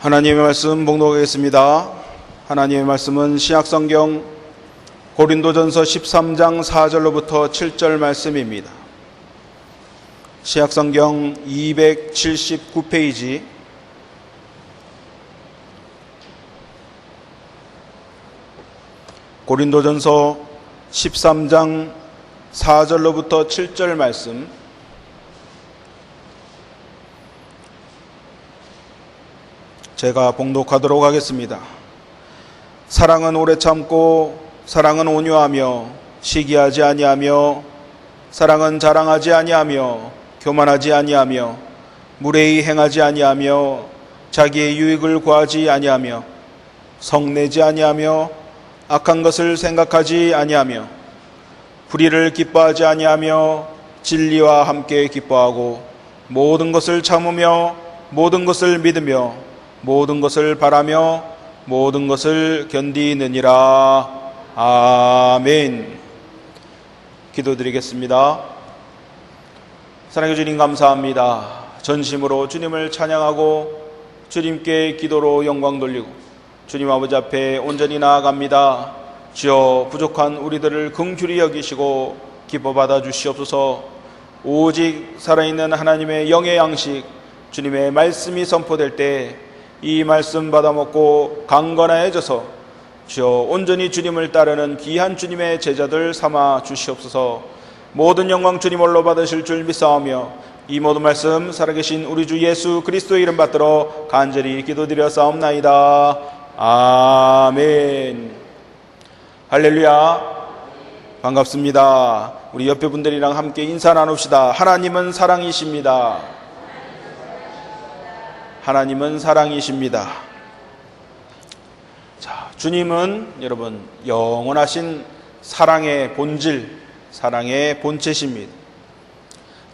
하나님의 말씀 봉독하겠습니다. 하나님의 말씀은 신약성경 고린도전서 13장 4절로부터 7절 말씀입니다. 신약성경 279페이지 고린도전서 13장 4절로부터 7절 말씀, 제가 봉독하도록 하겠습니다. 사랑은 오래 참고 사랑은 온유하며 시기하지 아니하며 사랑은 자랑하지 아니하며 교만하지 아니하며 무례히 행하지 아니하며 자기의 유익을 구하지 아니하며 성내지 아니하며 악한 것을 생각하지 아니하며 불의를 기뻐하지 아니하며 진리와 함께 기뻐하고 모든 것을 참으며 모든 것을 믿으며 모든 것을 바라며 모든 것을 견디느니라. 아멘. 기도드리겠습니다. 사랑해 주님 감사합니다. 전심으로 주님을 찬양하고 주님께 기도로 영광 돌리고 주님 아버지 앞에 온전히 나아갑니다. 주여, 부족한 우리들을 긍휼히 여기시고 기뻐 받아 주시옵소서. 오직 살아있는 하나님의 영의 양식 주님의 말씀이 선포될 때 이 말씀 받아먹고 강건해져서 주여 온전히 주님을 따르는 귀한 주님의 제자들 삼아 주시옵소서. 모든 영광 주님 홀로 받으실 줄 믿사오며 이 모든 말씀 살아계신 우리 주 예수 그리스도의 이름 받들어 간절히 기도드렸사옵나이다. 아멘. 할렐루야. 반갑습니다. 우리 옆에 분들이랑 함께 인사 나눕시다. 하나님은 사랑이십니다. 하나님은 사랑이십니다. 자, 주님은 여러분 영원하신 사랑의 본질, 사랑의 본체십니다.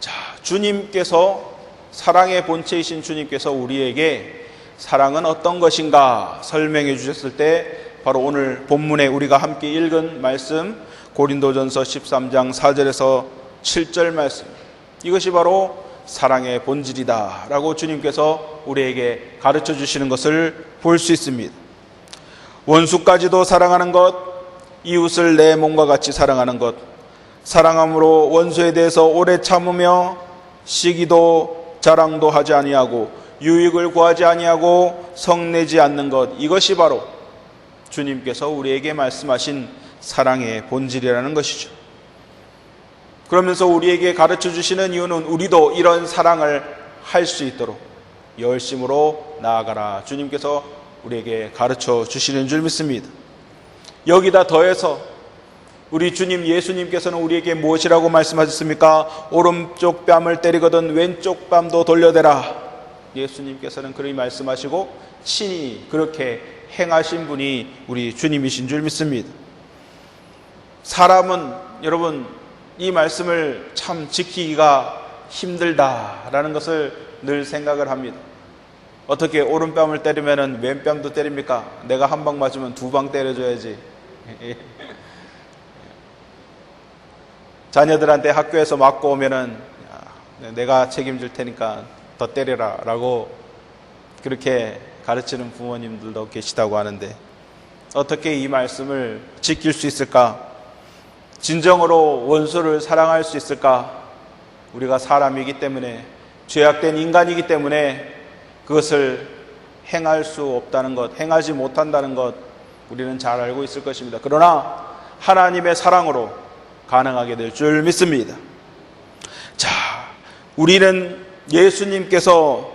자, 주님께서, 사랑의 본체이신 주님께서 우리에게 사랑은 어떤 것인가 설명해 주셨을 때 바로 오늘 본문에 우리가 함께 읽은 말씀 고린도전서 13장 4절에서 7절 말씀, 이것이 바로 사랑의 본질이다 라고 주님께서 우리에게 가르쳐 주시는 것을 볼 수 있습니다. 원수까지도 사랑하는 것, 이웃을 내 몸과 같이 사랑하는 것, 사랑함으로 원수에 대해서 오래 참으며 시기도 자랑도 하지 아니하고 유익을 구하지 아니하고 성내지 않는 것, 이것이 바로 주님께서 우리에게 말씀하신 사랑의 본질이라는 것이죠. 그러면서 우리에게 가르쳐 주시는 이유는 우리도 이런 사랑을 할 수 있도록 열심으로 나아가라, 주님께서 우리에게 가르쳐 주시는 줄 믿습니다. 여기다 더해서 우리 주님 예수님께서는 우리에게 무엇이라고 말씀하셨습니까? 오른쪽 뺨을 때리거든 왼쪽 뺨도 돌려대라. 예수님께서는 그렇게 말씀하시고 친히 그렇게 행하신 분이 우리 주님이신 줄 믿습니다. 사람은 여러분 이 말씀을 참 지키기가 힘들다라는 것을 늘 생각을 합니다. 어떻게 오른뺨을 때리면 왼뺨도 때립니까? 내가 한 방 맞으면 두 방 때려줘야지. 자녀들한테 학교에서 맞고 오면은 내가 책임질 테니까 더 때려라 라고 그렇게 가르치는 부모님들도 계시다고 하는데, 어떻게 이 말씀을 지킬 수 있을까? 진정으로 원수를 사랑할 수 있을까? 우리가 사람이기 때문에, 죄악된 인간이기 때문에 그것을 행할 수 없다는 것, 행하지 못한다는 것 우리는 잘 알고 있을 것입니다. 그러나 하나님의 사랑으로 가능하게 될 줄 믿습니다. 자, 우리는 예수님께서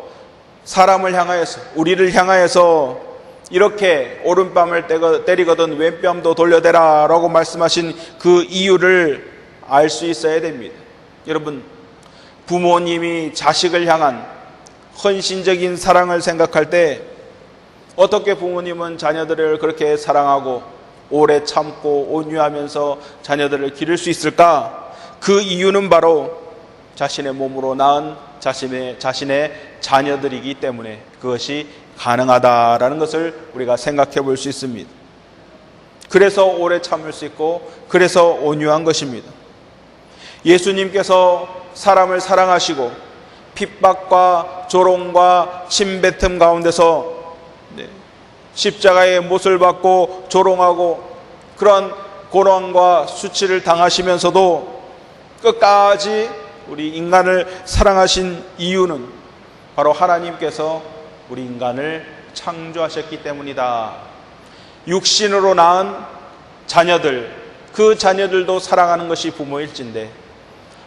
사람을 향하여서, 우리를 향하여서 이렇게 오른뺨을 때리거든 왼뺨도 돌려대라 라고 말씀하신 그 이유를 알 수 있어야 됩니다. 여러분, 부모님이 자식을 향한 헌신적인 사랑을 생각할 때 어떻게 부모님은 자녀들을 그렇게 사랑하고 오래 참고 온유하면서 자녀들을 기를 수 있을까? 그 이유는 바로 자신의 몸으로 낳은 자신의 자녀들이기 때문에 그것이 가능하다라는 것을 우리가 생각해 볼 수 있습니다. 그래서 오래 참을 수 있고 그래서 온유한 것입니다. 예수님께서 사람을 사랑하시고 핍박과 조롱과 침뱉음 가운데서 십자가의 못을 받고 조롱하고 그런 고난과 수치를 당하시면서도 끝까지 우리 인간을 사랑하신 이유는 바로 하나님께서 우리 인간을 창조하셨기 때문이다. 육신으로 낳은 자녀들, 그 자녀들도 사랑하는 것이 부모일진데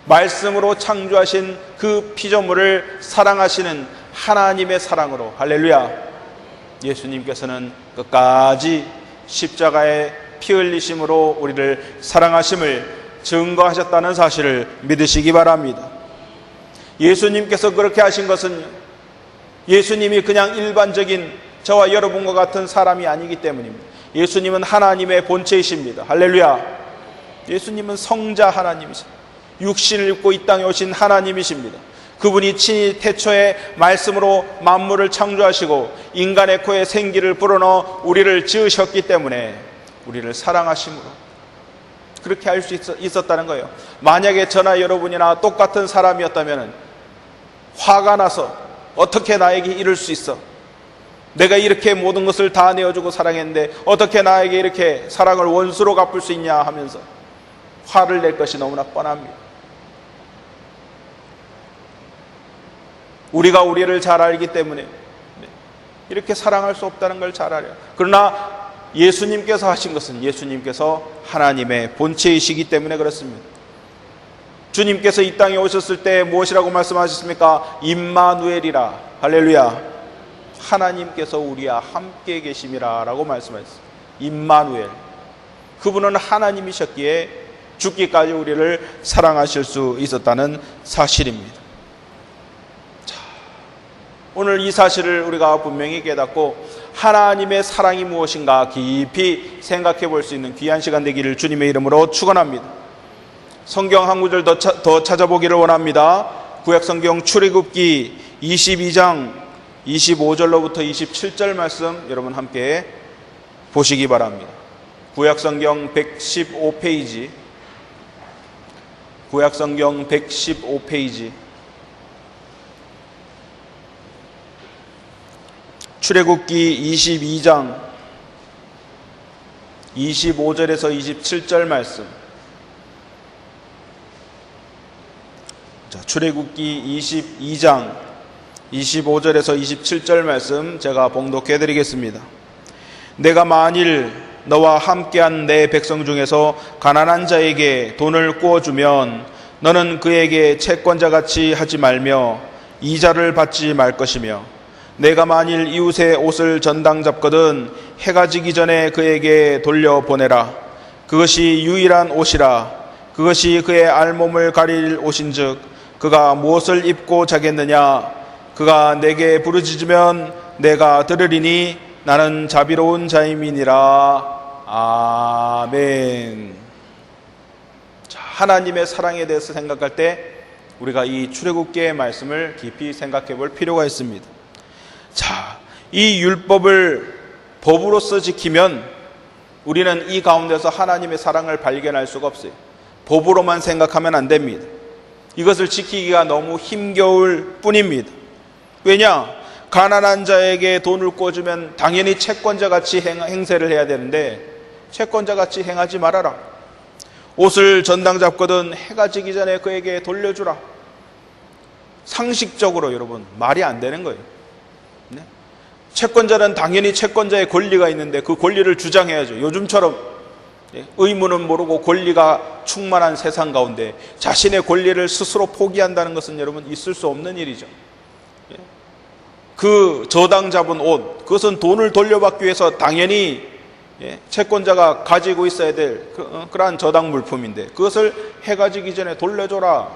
말씀으로 창조하신 그 피조물을 사랑하시는 하나님의 사랑으로, 할렐루야, 예수님께서는 끝까지 십자가의 피 흘리심으로 우리를 사랑하심을 증거하셨다는 사실을 믿으시기 바랍니다. 예수님께서 그렇게 하신 것은 예수님이 그냥 일반적인 저와 여러분과 같은 사람이 아니기 때문입니다. 예수님은 하나님의 본체이십니다. 할렐루야. 예수님은 성자 하나님이십니다. 육신을 입고 이 땅에 오신 하나님이십니다. 그분이 친히 태초에 말씀으로 만물을 창조하시고 인간의 코에 생기를 불어넣어 우리를 지으셨기 때문에 우리를 사랑하심으로 그렇게 할 수 있었다는 거예요. 만약에 저나 여러분이나 똑같은 사람이었다면 화가 나서 어떻게 나에게 이럴 수 있어? 내가 이렇게 모든 것을 다 내어주고 사랑했는데 어떻게 나에게 이렇게 사랑을 원수로 갚을 수 있냐 하면서 화를 낼 것이 너무나 뻔합니다. 우리가 우리를 잘 알기 때문에 이렇게 사랑할 수 없다는 걸 잘 알아요. 그러나 예수님께서 하신 것은 예수님께서 하나님의 본체이시기 때문에 그렇습니다. 주님께서 이 땅에 오셨을 때 무엇이라고 말씀하셨습니까? 임마누엘이라, 할렐루야, 하나님께서 우리와 함께 계심이라 라고 말씀하셨습니다. 임마누엘, 그분은 하나님이셨기에 죽기까지 우리를 사랑하실 수 있었다는 사실입니다. 자, 오늘 이 사실을 우리가 분명히 깨닫고 하나님의 사랑이 무엇인가 깊이 생각해 볼 수 있는 귀한 시간 되기를 주님의 이름으로 축원합니다. 성경 한 구절 더 찾아보기를 원합니다. 구약성경 출애굽기 22장 25절로부터 27절 말씀 여러분 함께 보시기 바랍니다. 구약성경 115페이지, 구약성경 115페이지, 출애굽기 22장 25절에서 27절 말씀. 자, 출애굽기 22장 25절에서 27절 말씀 제가 봉독해 드리겠습니다. 내가 만일 너와 함께한 내 백성 중에서 가난한 자에게 돈을 구워주면 너는 그에게 채권자같이 하지 말며 이자를 받지 말 것이며 내가 만일 이웃의 옷을 전당 잡거든 해가 지기 전에 그에게 돌려보내라. 그것이 유일한 옷이라. 그것이 그의 알몸을 가릴 옷인즉 그가 무엇을 입고 자겠느냐. 그가 내게 부르짖으면 내가 들으리니 나는 자비로운 자임이니라. 아멘. 자, 하나님의 사랑에 대해서 생각할 때 우리가 이 출애굽기의 말씀을 깊이 생각해 볼 필요가 있습니다. 자, 이 율법을 법으로서 지키면 우리는 이 가운데서 하나님의 사랑을 발견할 수가 없어요. 법으로만 생각하면 안 됩니다. 이것을 지키기가 너무 힘겨울 뿐입니다. 왜냐? 가난한 자에게 돈을 꿔주면 당연히 채권자같이 행세를 해야 되는데 채권자같이 행하지 말아라. 옷을 전당 잡거든 해가 지기 전에 그에게 돌려주라. 상식적으로 여러분 말이 안 되는 거예요. 네? 채권자는 당연히 채권자의 권리가 있는데 그 권리를 주장해야죠. 요즘처럼 의무는 모르고 권리가 충만한 세상 가운데 자신의 권리를 스스로 포기한다는 것은 여러분 있을 수 없는 일이죠. 그 저당 잡은 옷, 그것은 돈을 돌려받기 위해서 당연히 채권자가 가지고 있어야 될 그러한 저당 물품인데 그것을 해가 지기 전에 돌려줘라.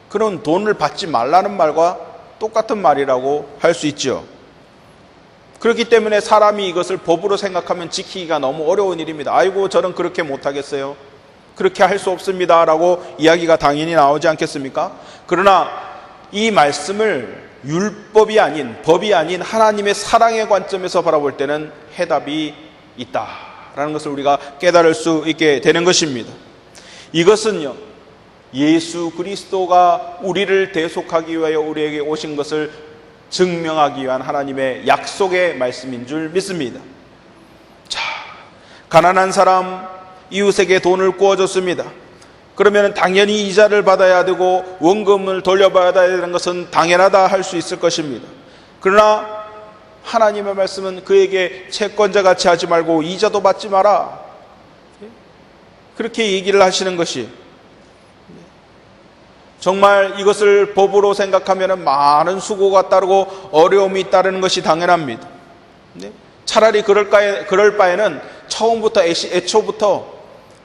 그런 돈을 받지 말라는 말과 똑같은 말이라고 할 수 있죠. 그렇기 때문에 사람이 이것을 법으로 생각하면 지키기가 너무 어려운 일입니다. 아이고 저는 그렇게 못하겠어요. 그렇게 할 수 없습니다 라고 이야기가 당연히 나오지 않겠습니까? 그러나 이 말씀을 율법이 아닌, 법이 아닌 하나님의 사랑의 관점에서 바라볼 때는 해답이 있다라는 것을 우리가 깨달을 수 있게 되는 것입니다. 이것은요, 예수 그리스도가 우리를 대속하기 위하여 우리에게 오신 것을 증명하기 위한 하나님의 약속의 말씀인 줄 믿습니다. 가난한 사람, 이웃에게 돈을 구워줬습니다. 그러면 당연히 이자를 받아야 되고 원금을 돌려받아야 되는 것은 당연하다 할 수 있을 것입니다. 그러나 하나님의 말씀은 그에게 채권자같이 하지 말고 이자도 받지 마라, 그렇게 얘기를 하시는 것이, 정말 이것을 법으로 생각하면 많은 수고가 따르고 어려움이 따르는 것이 당연합니다. 차라리 그럴 바에는 처음부터 애초부터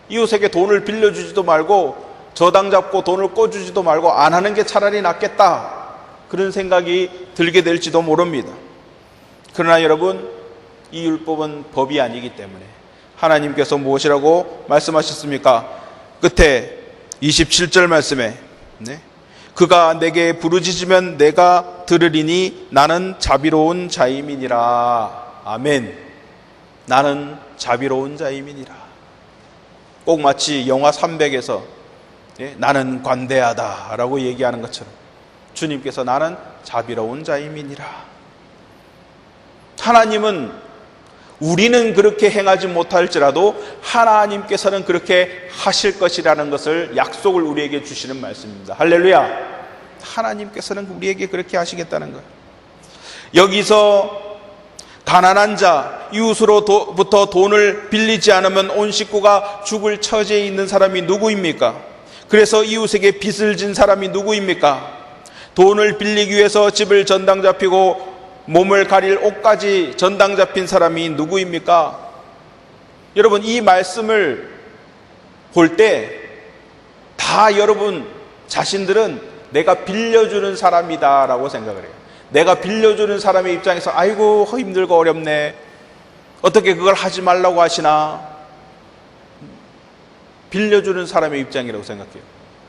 이웃에게 돈을 빌려주지도 말고 저당 잡고 돈을 꿔주지도 말고 안 하는 게 차라리 낫겠다, 그런 생각이 들게 될지도 모릅니다. 그러나 여러분, 이 율법은 법이 아니기 때문에 하나님께서 무엇이라고 말씀하셨습니까? 끝에 27절 말씀에 그가 내게 부르짖으면 내가 들으리니 나는 자비로운 자임이니라. 아멘. 나는 자비로운 자임이니라. 꼭 마치 영화 300에서 나는 관대하다 라고 얘기하는 것처럼 주님께서 나는 자비로운 자임이니라. 하나님은 우리는 그렇게 행하지 못할지라도 하나님께서는 그렇게 하실 것이라는 것을 약속을 우리에게 주시는 말씀입니다. 할렐루야. 하나님께서는 우리에게 그렇게 하시겠다는 거예요. 여기서 가난한 자, 이웃으로부터 돈을 빌리지 않으면 온 식구가 죽을 처지에 있는 사람이 누구입니까? 그래서 이웃에게 빚을 진 사람이 누구입니까? 돈을 빌리기 위해서 집을 전당 잡히고 몸을 가릴 옷까지 전당 잡힌 사람이 누구입니까? 여러분, 이 말씀을 볼 때 다 여러분 자신들은 내가 빌려주는 사람이다 라고 생각을 해요. 내가 빌려주는 사람의 입장에서 아이고 힘들고 어렵네, 어떻게 그걸 하지 말라고 하시나, 빌려주는 사람의 입장이라고 생각해요.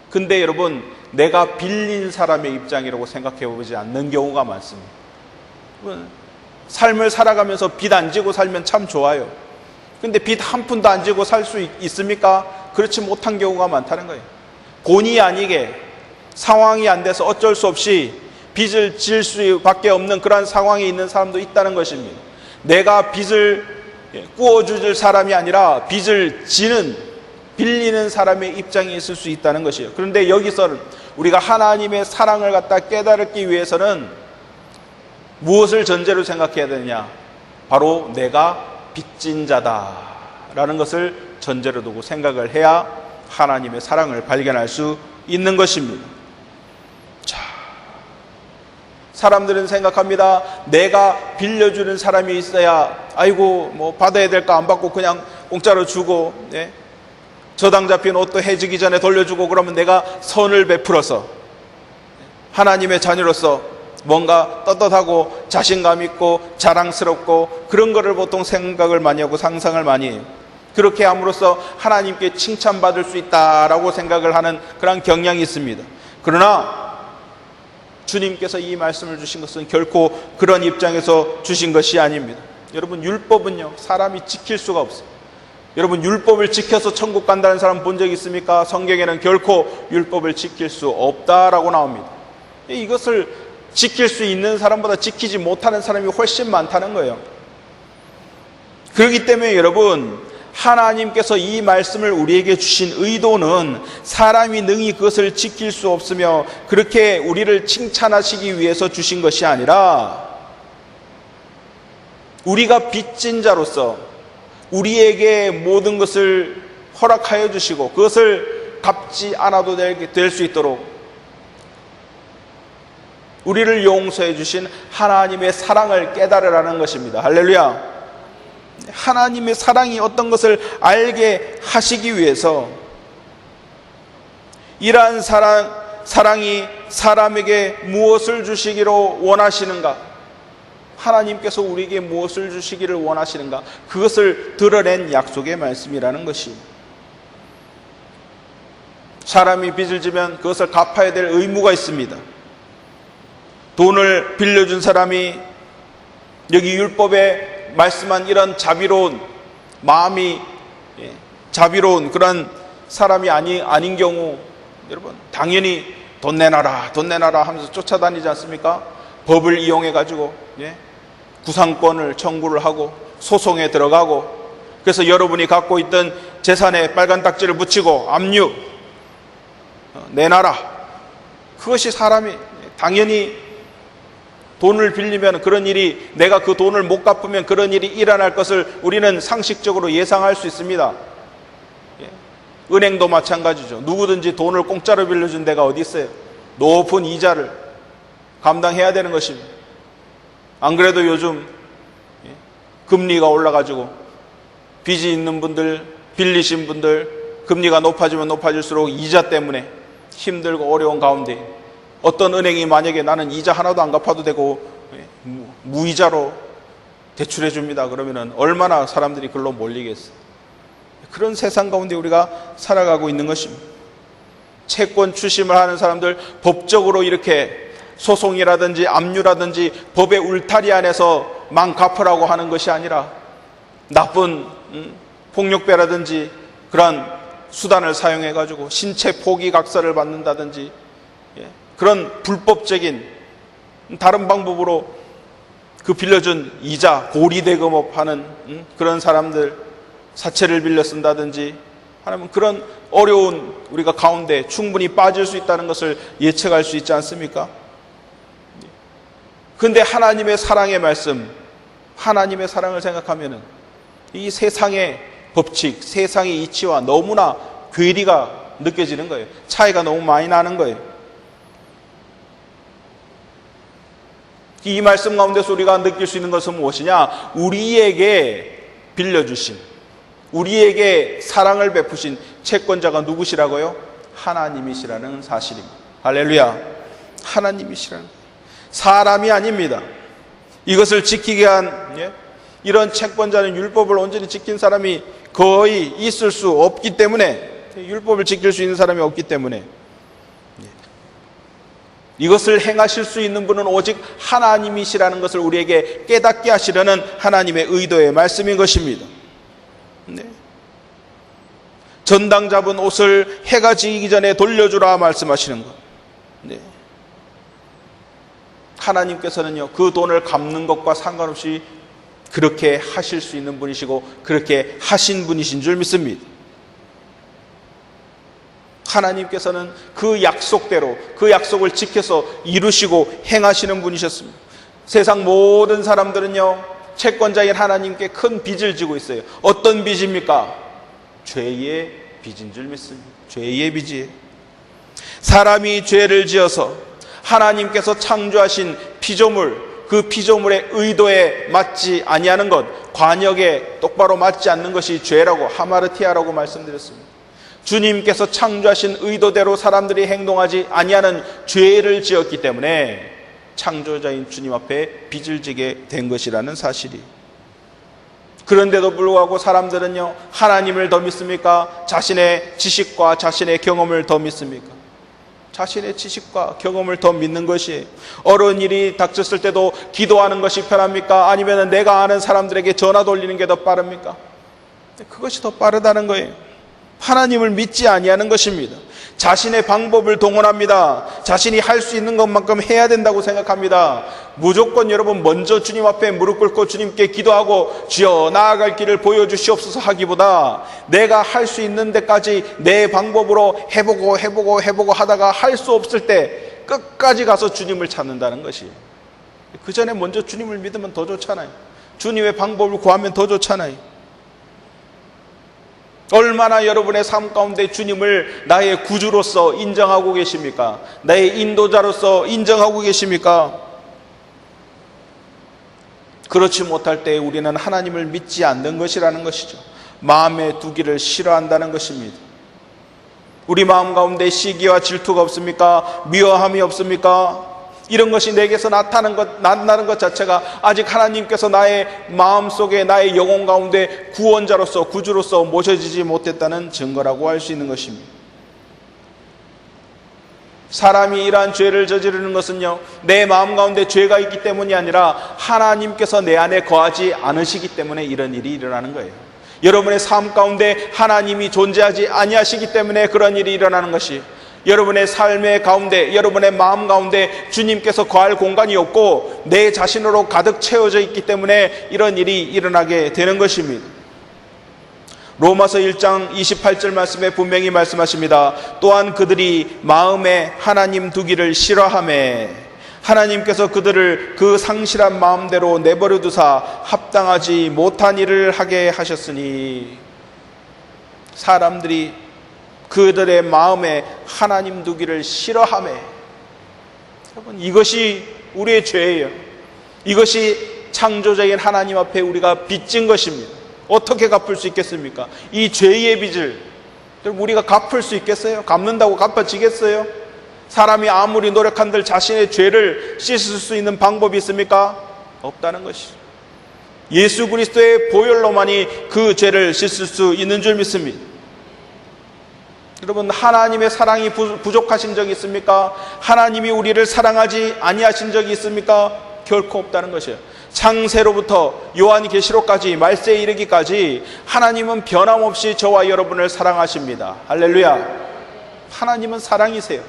근데 여러분, 내가 빌린 사람의 입장이라고 생각해 보지 않는 경우가 많습니다. 삶을 살아가면서 빚 안 지고 살면 참 좋아요. 근데 빚 한 푼도 안 지고 살 수 있습니까? 그렇지 못한 경우가 많다는 거예요. 본의 아니게 상황이 안 돼서 어쩔 수 없이 빚을 질 수밖에 없는 그런 상황에 있는 사람도 있다는 것입니다. 내가 빚을 꾸어줄 사람이 아니라 빚을 지는, 빌리는 사람의 입장에 있을 수 있다는 것이에요. 그런데 여기서 우리가 하나님의 사랑을 갖다 깨달기 위해서는 무엇을 전제로 생각해야 되느냐? 바로 내가 빚진 자다라는 것을 전제로 두고 생각을 해야 하나님의 사랑을 발견할 수 있는 것입니다. 자, 사람들은 생각합니다. 내가 빌려주는 사람이 있어야 아이고 뭐 받아야 될까 안 받고 그냥 공짜로 주고, 저당 잡힌 옷도 해지기 전에 돌려주고 그러면 내가 선을 베풀어서 하나님의 자녀로서 뭔가 떳떳하고 자신감 있고 자랑스럽고 그런 거를 보통 생각을 많이 하고 상상을 많이 해요. 그렇게 함으로써 하나님께 칭찬받을 수 있다라고 생각을 하는 그런 경향이 있습니다. 그러나 주님께서 이 말씀을 주신 것은 결코 그런 입장에서 주신 것이 아닙니다. 여러분, 율법은요, 사람이 지킬 수가 없어요. 여러분, 율법을 지켜서 천국 간다는 사람 본 적 있습니까? 성경에는 결코 율법을 지킬 수 없다라고 나옵니다. 이것을 지킬 수 있는 사람보다 지키지 못하는 사람이 훨씬 많다는 거예요. 그렇기 때문에 여러분, 하나님께서 이 말씀을 우리에게 주신 의도는 사람이 능히 그것을 지킬 수 없으며 그렇게 우리를 칭찬하시기 위해서 주신 것이 아니라 우리가 빚진 자로서 우리에게 모든 것을 허락하여 주시고 그것을 갚지 않아도 될 수 있도록 우리를 용서해 주신 하나님의 사랑을 깨달으라는 것입니다. 할렐루야. 하나님의 사랑이 어떤 것을 알게 하시기 위해서 이러한 사랑이 사람에게 무엇을 주시기로 원하시는가, 하나님께서 우리에게 무엇을 주시기를 원하시는가, 그것을 드러낸 약속의 말씀이라는 것이, 사람이 빚을 지면 그것을 갚아야 될 의무가 있습니다. 돈을 빌려준 사람이 여기 율법에 말씀한 이런 자비로운 마음이 자비로운 그런 사람이 아닌 경우, 여러분 당연히 돈 내놔라 하면서 쫓아다니지 않습니까? 법을 이용해 가지고 구상권을 청구를 하고 소송에 들어가고, 그래서 여러분이 갖고 있던 재산에 빨간 딱지를 붙이고 압류, 내놔라. 그것이 사람이 당연히 돈을 빌리면 그런 일이, 내가 그 돈을 못 갚으면 그런 일이 일어날 것을 우리는 상식적으로 예상할 수 있습니다. 은행도 마찬가지죠. 누구든지 돈을 공짜로 빌려준 데가 어디 있어요? 높은 이자를 감당해야 되는 것입니다. 안 그래도 요즘 금리가 올라가지고 빚이 있는 분들, 빌리신 분들, 금리가 높아지면 높아질수록 이자 때문에 힘들고 어려운 가운데 어떤 은행이 만약에 나는 이자 하나도 안 갚아도 되고 무이자로 대출해 줍니다. 그러면은 얼마나 사람들이 글로 몰리겠어요. 그런 세상 가운데 우리가 살아가고 있는 것입니다. 채권 추심을 하는 사람들, 법적으로 이렇게 소송이라든지 압류라든지 법의 울타리 안에서만 갚으라고 하는 것이 아니라 나쁜 폭력배라든지 그러한 수단을 사용해 가지고 신체 포기각서를 받는다든지 그런 불법적인 다른 방법으로 그 빌려준 이자 고리대금업 하는 그런 사람들 사채를 빌려 쓴다든지 하면 그런 어려운 우리가 가운데 충분히 빠질 수 있다는 것을 예측할 수 있지 않습니까? 그런데 하나님의 사랑의 말씀, 하나님의 사랑을 생각하면은 이 세상의 법칙, 세상의 이치와 너무나 괴리가 느껴지는 거예요. 차이가 너무 많이 나는 거예요. 이 말씀 가운데서 우리가 느낄 수 있는 것은 무엇이냐? 우리에게 빌려주신, 우리에게 사랑을 베푸신 채권자가 누구시라고요? 하나님이시라는 사실입니다. 할렐루야. 하나님이시라는, 사람이 아닙니다. 이것을 지키게 한 이런 채권자는 율법을 온전히 지킨 사람이 거의 있을 수 없기 때문에, 율법을 지킬 수 있는 사람이 없기 때문에 이것을 행하실 수 있는 분은 오직 하나님이시라는 것을 우리에게 깨닫게 하시려는 하나님의 의도의 말씀인 것입니다. 전당 잡은 옷을 해가 지기 전에 돌려주라 말씀하시는 것. 하나님께서는요, 그 돈을 갚는 것과 상관없이 그렇게 하실 수 있는 분이시고 그렇게 하신 분이신 줄 믿습니다. 하나님께서는 그 약속대로 그 약속을 지켜서 이루시고 행하시는 분이셨습니다. 세상 모든 사람들은요, 채권자인 하나님께 큰 빚을 지고 있어요. 어떤 빚입니까? 죄의 빚인 줄 믿습니다. 죄의 빚이에요. 사람이 죄를 지어서 하나님께서 창조하신 피조물, 그 피조물의 의도에 맞지 아니하는 것, 관역에 똑바로 맞지 않는 것이 죄라고, 하마르티아라고 말씀드렸습니다. 주님께서 창조하신 의도대로 사람들이 행동하지 아니하는 죄를 지었기 때문에 창조자인 주님 앞에 빚을 지게 된 것이라는 사실이. 그런데도 불구하고 사람들은요, 하나님을 더 믿습니까? 자신의 지식과 자신의 경험을 더 믿습니까? 자신의 지식과 경험을 더 믿는 것이. 어려운 일이 닥쳤을 때도 기도하는 것이 편합니까? 아니면 내가 아는 사람들에게 전화 돌리는 게 더 빠릅니까? 그것이 더 빠르다는 거예요. 하나님을 믿지 아니하는 것입니다. 자신의 방법을 동원합니다. 자신이 할 수 있는 것만큼 해야 된다고 생각합니다. 무조건 여러분 먼저 주님 앞에 무릎 꿇고 주님께 기도하고 주여 나아갈 길을 보여주시옵소서 하기보다 내가 할 수 있는 데까지 내 방법으로 해보고 하다가 할 수 없을 때 끝까지 가서 주님을 찾는다는 것이. 그 전에 먼저 주님을 믿으면 더 좋잖아요. 주님의 방법을 구하면 더 좋잖아요. 얼마나 여러분의 삶 가운데 주님을 나의 구주로서 인정하고 계십니까? 나의 인도자로서 인정하고 계십니까? 그렇지 못할 때 우리는 하나님을 믿지 않는 것이라는 것이죠. 마음에 두기를 싫어한다는 것입니다. 우리 마음 가운데 시기와 질투가 없습니까? 미워함이 없습니까? 이런 것이 내게서 나타나는 것 자체가 아직 하나님께서 나의 마음속에, 나의 영혼 가운데 구원자로서, 구주로서 모셔지지 못했다는 증거라고 할 수 있는 것입니다. 사람이 이러한 죄를 저지르는 것은요, 내 마음 가운데 죄가 있기 때문이 아니라 하나님께서 내 안에 거하지 않으시기 때문에 이런 일이 일어나는 거예요. 여러분의 삶 가운데 하나님이 존재하지 아니하시기 때문에 그런 일이 일어나는 것이, 여러분의 삶의 가운데, 여러분의 마음 가운데 주님께서 거할 공간이 없고 내 자신으로 가득 채워져 있기 때문에 이런 일이 일어나게 되는 것입니다. 로마서 1장 28절 말씀에 분명히 말씀하십니다. 또한 그들이 마음에 하나님 두기를 싫어하매 하나님께서 그들을 그 상실한 마음대로 내버려 두사 합당하지 못한 일을 하게 하셨으니, 사람들이 그들의 마음에 하나님 두기를 싫어하매, 여러분, 이것이 우리의 죄예요. 이것이 창조적인 하나님 앞에 우리가 빚진 것입니다. 어떻게 갚을 수 있겠습니까? 이 죄의 빚을 우리가 갚을 수 있겠어요? 갚는다고 갚아지겠어요? 사람이 아무리 노력한들 자신의 죄를 씻을 수 있는 방법이 있습니까? 없다는 것이죠. 예수 그리스도의 보혈로만이 그 죄를 씻을 수 있는 줄 믿습니다. 여러분, 하나님의 사랑이 부족하신 적이 있습니까? 하나님이 우리를 사랑하지 아니하신 적이 있습니까? 결코 없다는 것이에요. 창세로부터 요한계시록까지 말세에 이르기까지 하나님은 변함없이 저와 여러분을 사랑하십니다. 할렐루야. 하나님은 사랑이세요.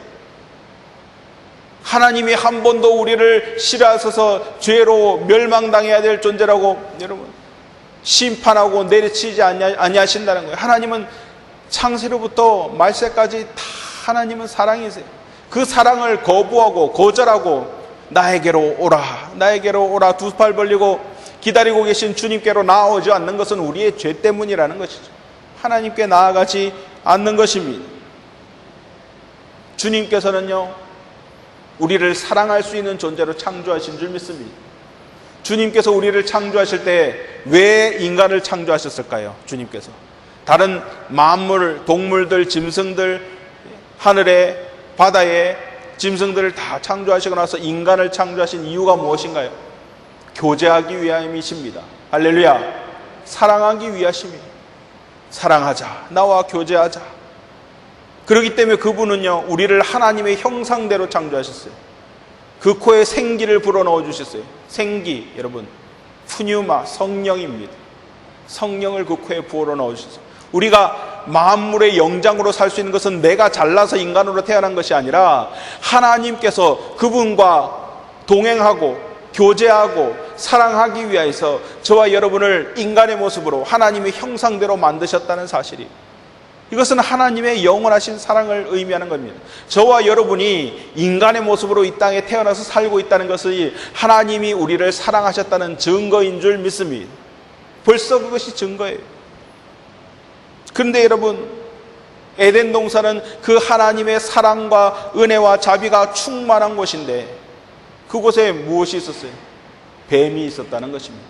하나님이 한 번도 우리를 싫어하셔서 죄로 멸망당해야 될 존재라고 여러분 심판하고 내리치지 아니하신다는 거예요. 하나님은 창세로부터 말세까지 다 하나님은 사랑이세요. 그 사랑을 거부하고 거절하고 나에게로 오라 두 팔 벌리고 기다리고 계신 주님께로 나아오지 않는 것은 우리의 죄 때문이라는 것이죠. 하나님께 나아가지 않는 것입니다. 주님께서는요, 우리를 사랑할 수 있는 존재로 창조하신 줄 믿습니다. 주님께서 우리를 창조하실 때 왜 인간을 창조하셨을까요? 주님께서 다른 만물, 동물들, 짐승들, 하늘에 바다에 짐승들을 다 창조하시고 나서 인간을 창조하신 이유가 무엇인가요? 교제하기 위함이십니다. 할렐루야. 사랑하기 위하십니다. 사랑하자. 나와 교제하자. 그렇기 때문에 그분은요, 우리를 하나님의 형상대로 창조하셨어요. 그 코에 생기를 불어넣어 주셨어요. 생기, 여러분, 푸뉴마, 성령입니다. 성령을 그 코에 불어넣어 주셨어요. 우리가 만물의 영장으로 살 수 있는 것은 내가 잘나서 인간으로 태어난 것이 아니라 하나님께서 그분과 동행하고 교제하고 사랑하기 위해서 저와 여러분을 인간의 모습으로 하나님의 형상대로 만드셨다는 사실이, 이것은 하나님의 영원하신 사랑을 의미하는 겁니다. 저와 여러분이 인간의 모습으로 이 땅에 태어나서 살고 있다는 것이 하나님이 우리를 사랑하셨다는 증거인 줄 믿습니다. 벌써 그것이 증거예요. 그런데 여러분, 에덴 동산은 그 하나님의 사랑과 은혜와 자비가 충만한 곳인데 그곳에 무엇이 있었어요? 뱀이 있었다는 것입니다.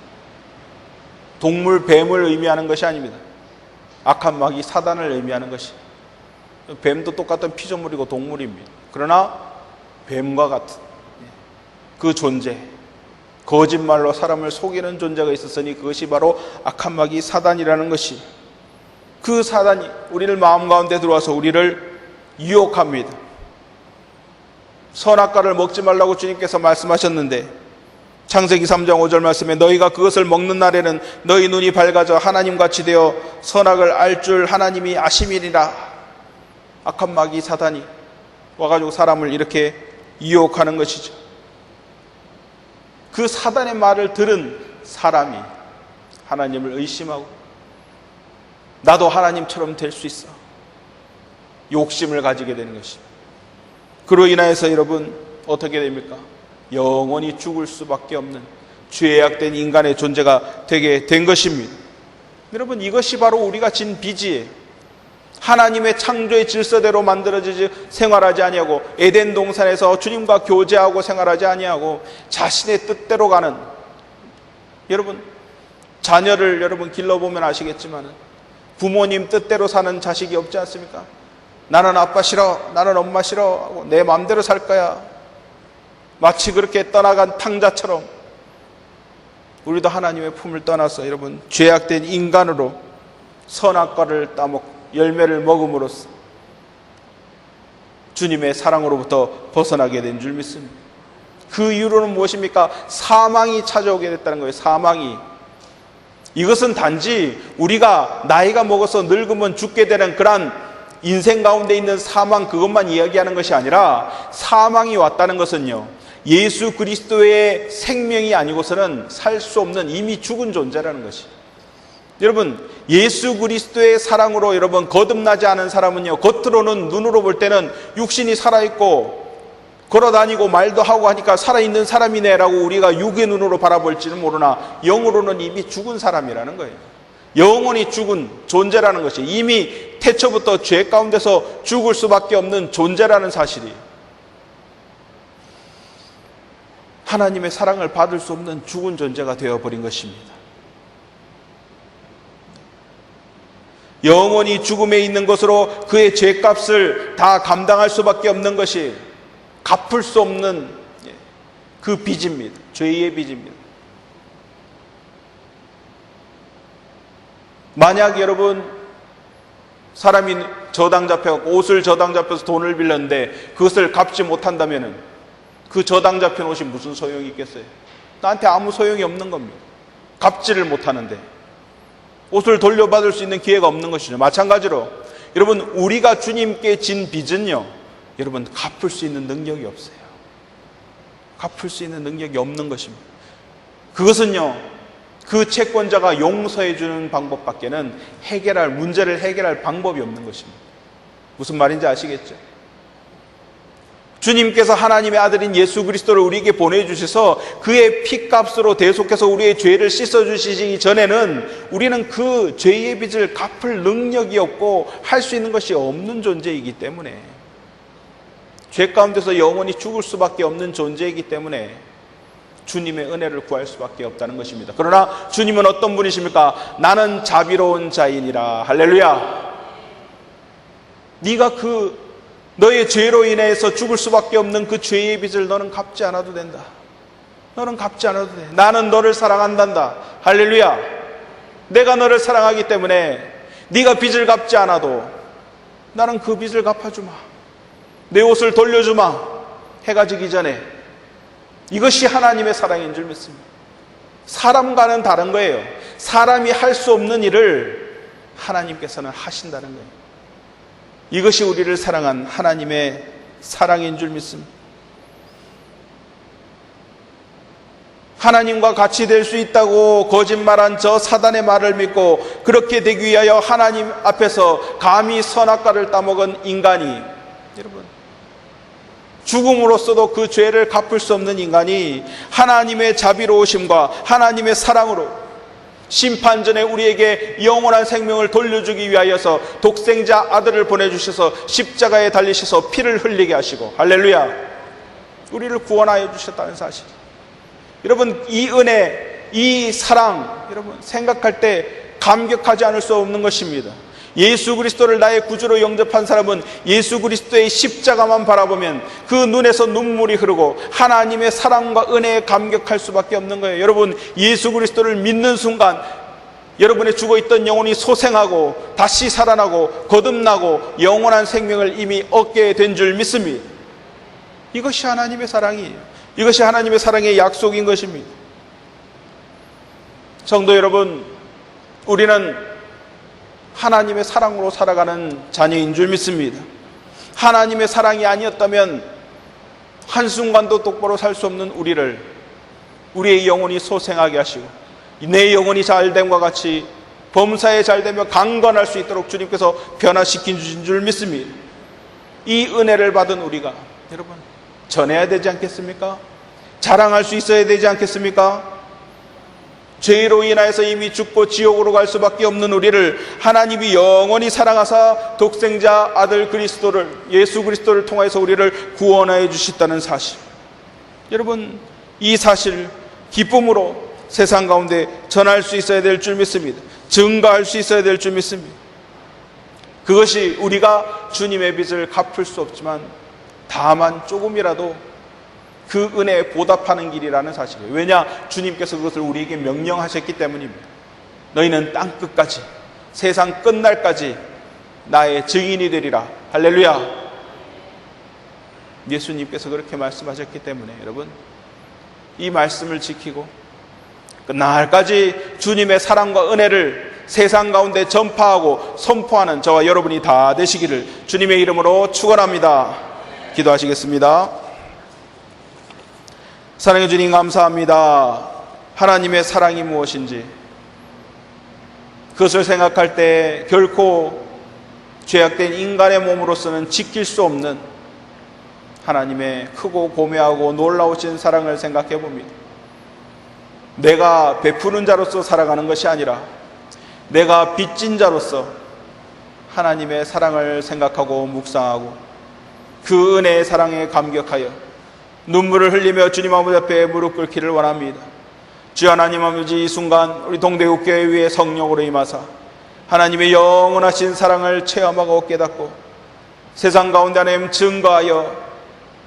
동물, 뱀을 의미하는 것이 아닙니다. 악한 마귀 사단을 의미하는 것이. 뱀도 똑같은 피조물이고 동물입니다. 그러나 뱀과 같은 그 존재, 거짓말로 사람을 속이는 존재가 있었으니 그것이 바로 악한 마귀 사단이라는 것이, 그 사단이 우리를 마음 가운데 들어와서 우리를 유혹합니다. 선악과를 먹지 말라고 주님께서 말씀하셨는데 창세기 3장 5절 말씀에 너희가 그것을 먹는 날에는 너희 눈이 밝아져 하나님같이 되어 선악을 알 줄 하나님이 아심이니라. 악한 마귀 사단이 와가지고 사람을 이렇게 유혹하는 것이죠. 그 사단의 말을 들은 사람이 하나님을 의심하고 나도 하나님처럼 될 수 있어, 욕심을 가지게 되는 것입니다. 그로 인하여서 여러분 어떻게 됩니까? 영원히 죽을 수밖에 없는 죄악된 인간의 존재가 되게 된 것입니다. 여러분, 이것이 바로 우리가 진 빚이에요. 하나님의 창조의 질서대로 만들어지지 생활하지 아니하고 에덴 동산에서 주님과 교제하고 생활하지 아니하고 자신의 뜻대로 가는, 여러분 자녀를 여러분 길러보면 아시겠지만 부모님 뜻대로 사는 자식이 없지 않습니까? 나는 아빠 싫어, 나는 엄마 싫어 하고 내 마음대로 살 거야. 마치 그렇게 떠나간 탕자처럼 우리도 하나님의 품을 떠나서 여러분 죄악된 인간으로 선악과를 따먹고 열매를 먹음으로써 주님의 사랑으로부터 벗어나게 된 줄 믿습니다. 그 이유로는 무엇입니까? 사망이 찾아오게 됐다는 거예요. 사망이. 이것은 단지 우리가 나이가 먹어서 늙으면 죽게 되는 그런 인생 가운데 있는 사망, 그것만 이야기하는 것이 아니라 사망이 왔다는 것은요, 예수 그리스도의 생명이 아니고서는 살 수 없는 이미 죽은 존재라는 것이. 여러분, 예수 그리스도의 사랑으로 여러분 거듭나지 않은 사람은요, 겉으로는 눈으로 볼 때는 육신이 살아있고 걸어다니고 말도 하고 하니까 살아있는 사람이네라고 우리가 육의 눈으로 바라볼지는 모르나 영으로는 이미 죽은 사람이라는 거예요. 영원히 죽은 존재라는 것이 이미 태초부터 죄 가운데서 죽을 수밖에 없는 존재라는 사실이, 하나님의 사랑을 받을 수 없는 죽은 존재가 되어버린 것입니다. 영원히 죽음에 있는 것으로 그의 죄값을 다 감당할 수밖에 없는 것이 갚을 수 없는 그 빚입니다. 죄의 빚입니다. 만약 여러분 사람이 저당 잡혀갖고 옷을 저당 잡혀서 돈을 빌렸는데 그것을 갚지 못한다면 그 저당 잡힌 옷이 무슨 소용이 있겠어요? 나한테 아무 소용이 없는 겁니다. 갚지를 못하는데 옷을 돌려받을 수 있는 기회가 없는 것이죠. 마찬가지로 여러분, 우리가 주님께 진 빚은요, 여러분 갚을 수 있는 능력이 없어요. 갚을 수 있는 능력이 없는 것입니다. 그것은요, 그 채권자가 용서해 주는 방법밖에는 문제를 해결할 방법이 없는 것입니다. 무슨 말인지 아시겠죠? 주님께서 하나님의 아들인 예수 그리스도를 우리에게 보내주셔서 그의 피값으로 대속해서 우리의 죄를 씻어주시기 전에는 우리는 그 죄의 빚을 갚을 능력이 없고 할 수 있는 것이 없는 존재이기 때문에, 죄 가운데서 영원히 죽을 수밖에 없는 존재이기 때문에 주님의 은혜를 구할 수밖에 없다는 것입니다. 그러나 주님은 어떤 분이십니까? 나는 자비로운 자이니라. 할렐루야. 네가 너의 죄로 인해서 죽을 수밖에 없는 그 죄의 빚을 너는 갚지 않아도 된다. 너는 갚지 않아도 돼. 나는 너를 사랑한단다. 할렐루야. 내가 너를 사랑하기 때문에 네가 빚을 갚지 않아도 나는 그 빚을 갚아주마. 내 옷을 돌려주마. 해가 지기 전에. 이것이 하나님의 사랑인 줄 믿습니다. 사람과는 다른 거예요. 사람이 할 수 없는 일을 하나님께서는 하신다는 거예요. 이것이 우리를 사랑한 하나님의 사랑인 줄 믿습니다. 하나님과 같이 될 수 있다고 거짓말한 저 사단의 말을 믿고 그렇게 되기 위하여 하나님 앞에서 감히 선악과를 따먹은 인간이, 여러분, 죽음으로써도 그 죄를 갚을 수 없는 인간이 하나님의 자비로우심과 하나님의 사랑으로 심판전에 우리에게 영원한 생명을 돌려주기 위하여서 독생자 아들을 보내주셔서 십자가에 달리셔서 피를 흘리게 하시고, 할렐루야, 우리를 구원하여 주셨다는 사실. 여러분, 이 은혜, 이 사랑, 여러분 생각할 때 감격하지 않을 수 없는 것입니다. 예수 그리스도를 나의 구주로 영접한 사람은 예수 그리스도의 십자가만 바라보면 그 눈에서 눈물이 흐르고 하나님의 사랑과 은혜에 감격할 수밖에 없는 거예요. 여러분, 예수 그리스도를 믿는 순간 여러분의 죽어있던 영혼이 소생하고 다시 살아나고 거듭나고 영원한 생명을 이미 얻게 된 줄 믿습니다. 이것이 하나님의 사랑이에요. 이것이 하나님의 사랑의 약속인 것입니다. 성도 여러분, 우리는 하나님의 사랑으로 살아가는 자녀인 줄 믿습니다. 하나님의 사랑이 아니었다면 한순간도 똑바로 살 수 없는 우리의 영혼이 소생하게 하시고 내 영혼이 잘됨과 같이 범사에 잘되며 강건할 수 있도록 주님께서 변화시켜 주신 줄 믿습니다. 이 은혜를 받은 우리가 여러분 전해야 되지 않겠습니까? 자랑할 수 있어야 되지 않겠습니까? 죄로 인하여서 이미 죽고 지옥으로 갈 수밖에 없는 우리를 하나님이 영원히 사랑하사 독생자 아들 그리스도를, 예수 그리스도를 통하여서 우리를 구원하여 주셨다는 사실, 여러분 이 사실 기쁨으로 세상 가운데 전할 수 있어야 될 줄 믿습니다. 증거할 수 있어야 될 줄 믿습니다. 그것이 우리가 주님의 빚을 갚을 수 없지만 다만 조금이라도 그 은혜에 보답하는 길이라는 사실이에요. 왜냐? 주님께서 그것을 우리에게 명령하셨기 때문입니다. 너희는 땅끝까지, 세상 끝날까지 나의 증인이 되리라. 할렐루야. 예수님께서 그렇게 말씀하셨기 때문에 여러분 이 말씀을 지키고 끝날까지 주님의 사랑과 은혜를 세상 가운데 전파하고 선포하는 저와 여러분이 다 되시기를 주님의 이름으로 축원합니다. 기도하시겠습니다. 사랑해 주님 감사합니다. 하나님의 사랑이 무엇인지 그것을 생각할 때 결코 죄악된 인간의 몸으로서는 지킬 수 없는 하나님의 크고 고매하고 놀라우신 사랑을 생각해 봅니다. 내가 베푸는 자로서 살아가는 것이 아니라 내가 빚진 자로서 하나님의 사랑을 생각하고 묵상하고 그 은혜의 사랑에 감격하여 눈물을 흘리며 주님 아버지 앞에 무릎 꿇기를 원합니다. 주 하나님 아버지, 이 순간 우리 동대국교회 위에 성령으로 임하사 하나님의 영원하신 사랑을 체험하고 깨닫고 세상 가운데 하나님 증거하여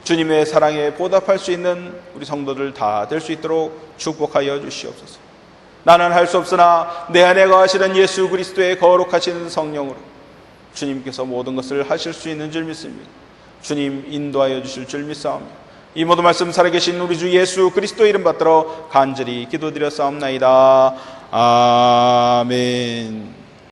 주님의 사랑에 보답할 수 있는 우리 성도들 다 될 수 있도록 축복하여 주시옵소서. 나는 할 수 없으나 내 안에 거하시는 예수 그리스도의 거룩하신 성령으로 주님께서 모든 것을 하실 수 있는 줄 믿습니다. 주님 인도하여 주실 줄 믿사오며 이 모든 말씀 살아계신 우리 주 예수 그리스도 이름 받들어 간절히 기도드렸사옵나이다. 아멘.